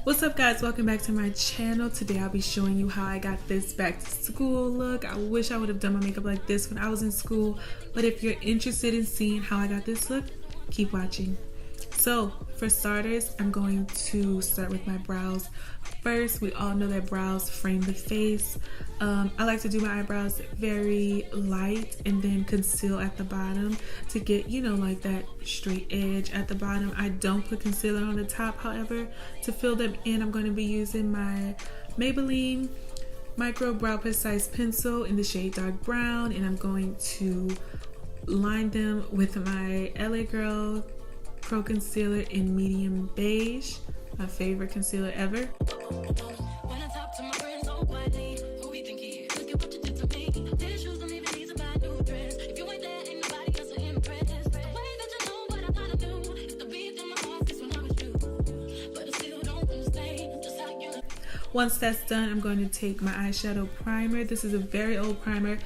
What's up guys, welcome back to my channel. Today I'll be showing you how I got this back to school look. I wish I would have done my makeup like this when I was in school, but if you're interested in seeing how I got this look, keep watching. So for starters, I'm going to start with my brows. First, we all know that brows frame the face. I like to do my eyebrows very light and then conceal at the bottom to get, you know, like that straight edge at the bottom. I don't put concealer on the top, however. To fill them in, I'm going to be using my Maybelline Micro Brow Precise Pencil in the shade Dark Brown, and I'm going to line them with my LA Girl Pro Concealer in Medium Beige, my favorite concealer ever. Once that's done, I'm going to take my eyeshadow primer. This is a very old primer.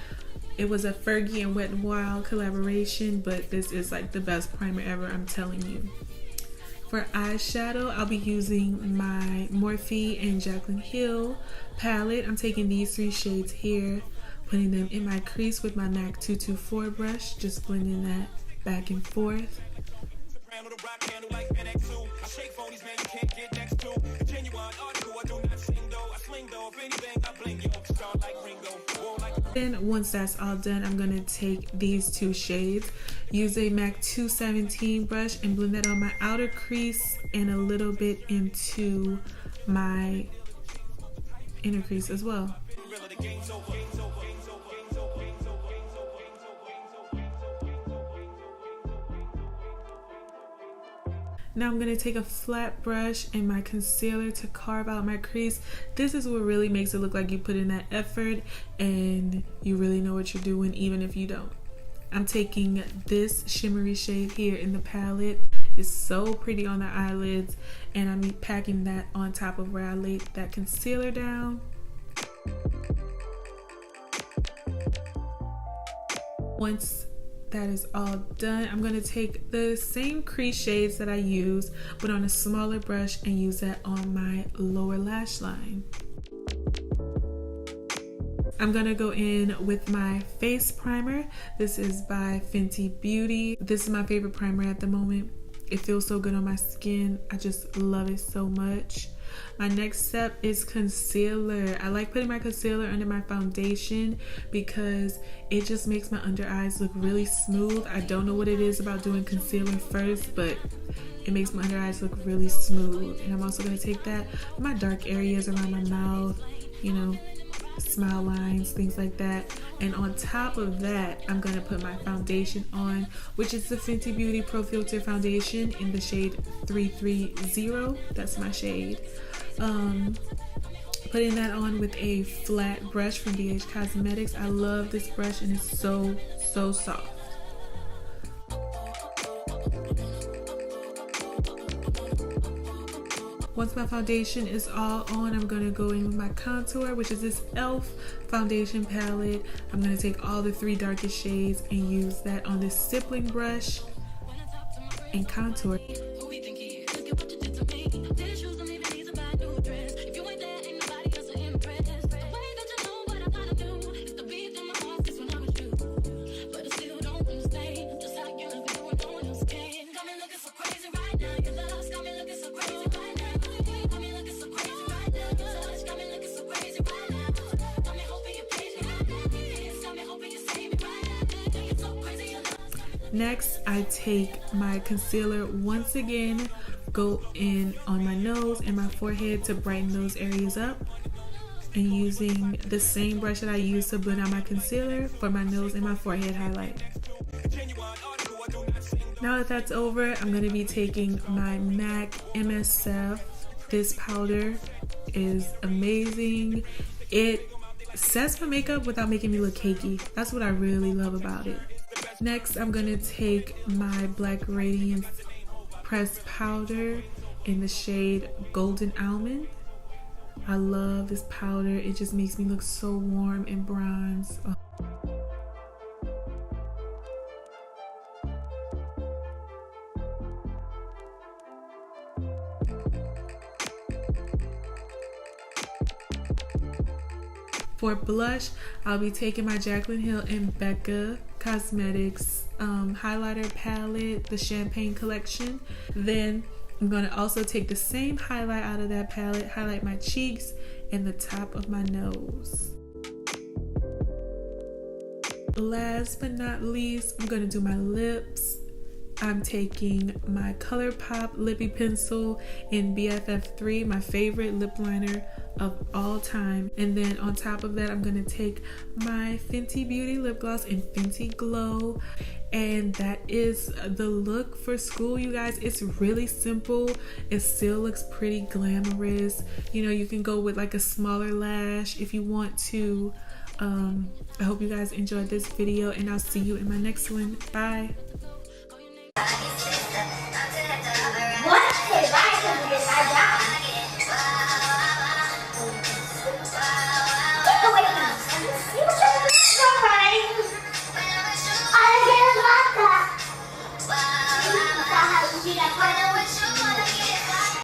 It was a Fergie and Wet n Wild collaboration, but this is like the best primer ever, I'm telling you. For eyeshadow, I'll be using my Morphe and Jaclyn Hill palette. I'm taking these three shades here, putting them in my crease with my MAC 224 brush, just blending that back and forth. Then once that's all done, I'm gonna take these two shades, use a MAC 217 brush and blend that on my outer crease and a little bit into my inner crease as well. Now I'm going to take a flat brush and my concealer to carve out my crease. This is what really makes it look like you put in that effort and you really know what you're doing, even if you don't. I'm taking this shimmery shade here in the palette. It's so pretty on the eyelids, and I'm packing that on top of where I laid that concealer down. Once that is all done, I'm going to take the same crease shades that I use, but on a smaller brush, and use that on my lower lash line. I'm going to go in with my face primer. This is by Fenty Beauty. This is my favorite primer at the moment. It feels so good on my skin. I just love it so much. My next step is concealer. I like putting my concealer under my foundation because it just makes my under eyes look really smooth. I don't know what it is about doing concealer first, but it makes my under eyes look really smooth. And I'm also going to take that in my dark areas around my mouth, you know, smile lines, things like that. And on top of that, I'm going to put my foundation on, which is the Fenty Beauty Pro Filter foundation in the shade 330. That's my shade. Putting that on with a flat brush from BH Cosmetics. I love this brush and it's so soft. Once my foundation is all on, I'm going to go in with my contour, which is this e.l.f. foundation palette. I'm going to take all the three darkest shades and use that on this stippling brush and contour. Next, I take my concealer once again, go in on my nose and my forehead to brighten those areas up, and using the same brush that I used to blend out my concealer for my nose and my forehead highlight. Now that that's over, I'm going to be taking my MAC M.A.C. This powder is amazing. It sets my makeup without making me look cakey. That's what I really love about it. Next, I'm going to take my Black Radiance pressed powder in the shade Golden Almond. I love this powder. It just makes me look so warm and bronze. Oh. For blush, I'll be taking my Jaclyn Hill and Becca Cosmetics highlighter palette, the Champagne collection. Then I'm going to also take the same highlight out of that palette, highlight my cheeks and the top of my nose. Last but not least, I'm going to do my lips. I'm taking my ColourPop Lippie pencil in BFF3, my favorite lip liner of all time. And then on top of that, I'm going to take my Fenty Beauty lip gloss in Fenty Glow. And that is the look for school, you guys. It's really simple. It still looks pretty glamorous. You know, you can go with like a smaller lash if you want to. I hope you guys enjoyed this video, and I'll see you in my next one. Bye. I